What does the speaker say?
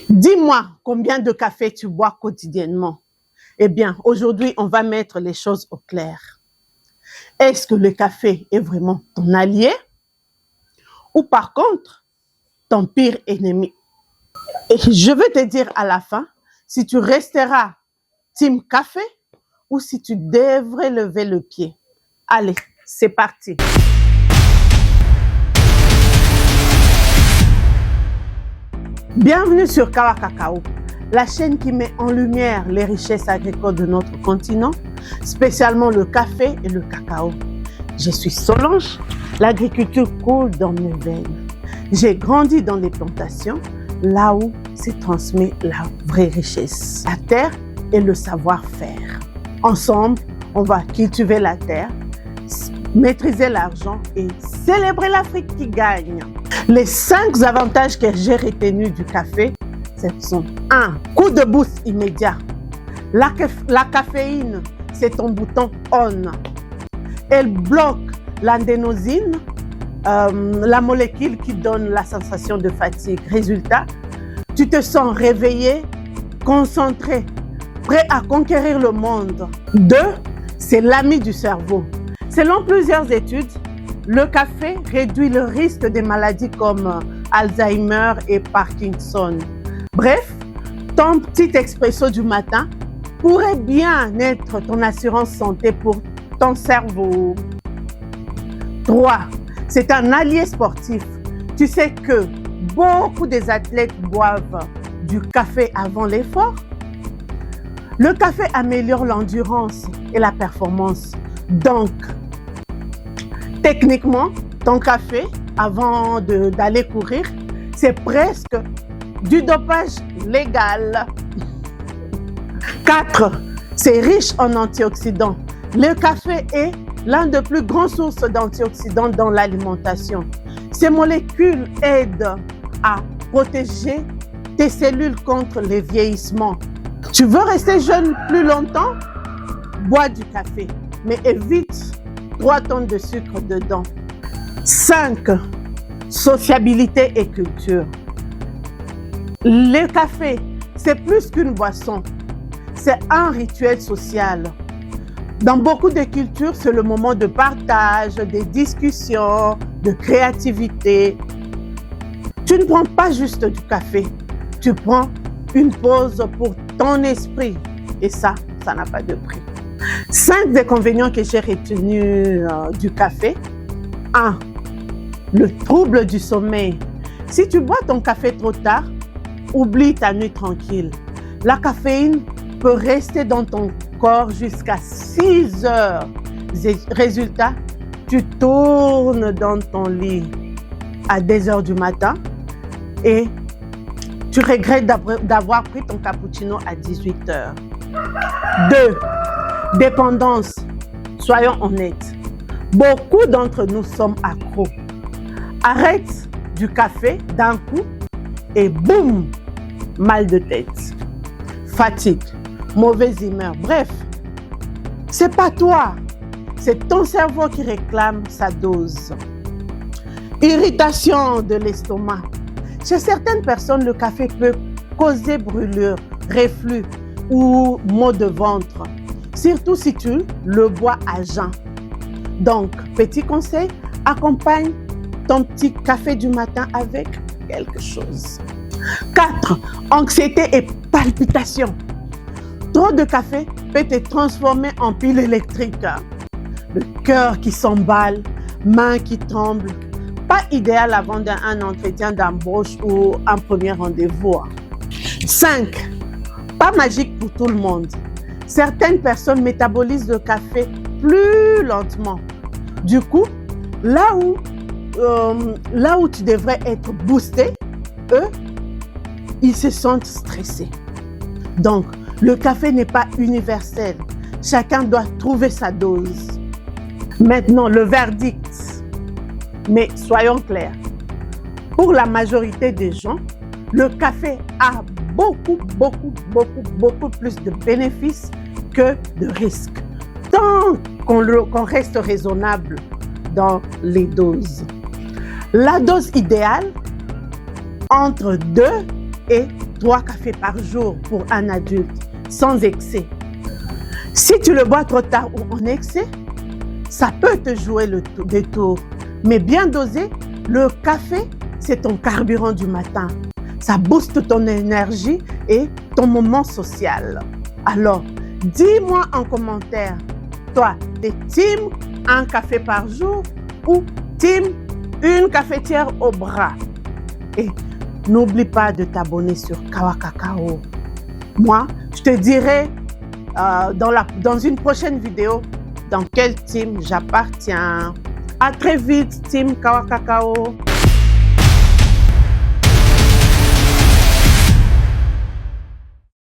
Dis-moi combien de café tu bois quotidiennement. Eh bien, aujourd'hui, on va mettre les choses au clair. Est-ce que le café est vraiment ton allié ou par contre, ton pire ennemi? Et je veux te dire à la fin, si tu resteras team café ou si tu devrais lever le pied. Allez, c'est parti. Bienvenue sur Kawa Cacao, la chaîne qui met en lumière les richesses agricoles de notre continent, spécialement le café et le cacao. Je suis Solange, l'agriculture coule dans mes veines. J'ai grandi dans les plantations, là où se transmet la vraie richesse, la terre et le savoir-faire. Ensemble, on va cultiver la terre, maîtriser l'argent et célébrer l'Afrique qui gagne. Les 5 avantages que j'ai retenus du café, ce sont 1. Coup de boost immédiat. La caféine, c'est ton bouton on. Elle bloque l'adénosine, la molécule qui donne la sensation de fatigue. Résultat, tu te sens réveillé, concentré, prêt à conquérir le monde. 2. C'est l'ami du cerveau. Selon plusieurs études, le café réduit le risque des maladies comme Alzheimer et Parkinson. Bref, ton petit expresso du matin pourrait bien être ton assurance santé pour ton cerveau. 3. C'est un allié sportif. Tu sais que beaucoup des athlètes boivent du café avant l'effort. Le café améliore l'endurance et la performance. Donc, techniquement, ton café, avant d'aller courir, c'est presque du dopage légal. 4. C'est riche en antioxydants. Le café est l'une des plus grandes sources d'antioxydants dans l'alimentation. Ces molécules aident à protéger tes cellules contre le vieillissement. Tu veux rester jeune plus longtemps? Bois du café, mais évite 3 tonnes de sucre dedans. 5. Sociabilité et culture. Le café, c'est plus qu'une boisson. C'est un rituel social. Dans beaucoup de cultures, c'est le moment de partage, de discussion, de créativité. Tu ne prends pas juste du café. Tu prends une pause pour ton esprit. Et ça n'a pas de prix. 5 inconvénients que j'ai retenus du café. 1. Le trouble du sommeil. Si tu bois ton café trop tard, oublie ta nuit tranquille. La caféine peut rester dans ton corps jusqu'à 6 heures. Résultat, tu tournes dans ton lit à 2 heures du matin et tu regrettes d'avoir pris ton cappuccino à 18 heures. 2. Dépendance. Soyons honnêtes. Beaucoup d'entre nous sommes accros. Arrête du café d'un coup et boum, mal de tête, fatigue, mauvaise humeur. Bref, c'est pas toi, c'est ton cerveau qui réclame sa dose. Irritation de l'estomac. Chez certaines personnes, le café peut causer brûlure, reflux ou maux de ventre. Surtout si tu le bois à jeun. Donc, petit conseil, accompagne ton petit café du matin avec quelque chose. 4. Anxiété et palpitations. Trop de café peut te transformer en pile électrique. Le cœur qui s'emballe, mains qui tremblent. Pas idéal avant un entretien d'embauche ou un premier rendez-vous. 5. Pas magique pour tout le monde. Certaines personnes métabolisent le café plus lentement. Du coup, là où tu devrais être boosté, eux, ils se sentent stressés. Donc, le café n'est pas universel. Chacun doit trouver sa dose. Maintenant, le verdict. Mais soyons clairs. Pour la majorité des gens, le café a beaucoup plus de bénéfices que de risques. Tant qu'on reste raisonnable dans les doses. La dose idéale, entre 2 et 3 cafés par jour pour un adulte, sans excès. Si tu le bois trop tard ou en excès, ça peut te jouer des tours. Mais bien dosé, le café, c'est ton carburant du matin. Ça booste ton énergie et ton moment social. Alors, dis-moi en commentaire, toi, t'es team un café par jour ou team une cafetière au bras? Et n'oublie pas de t'abonner sur Kawa Cacao. Moi, je te dirai dans une prochaine vidéo dans quel team j'appartiens. À très vite, team Kawa Cacao.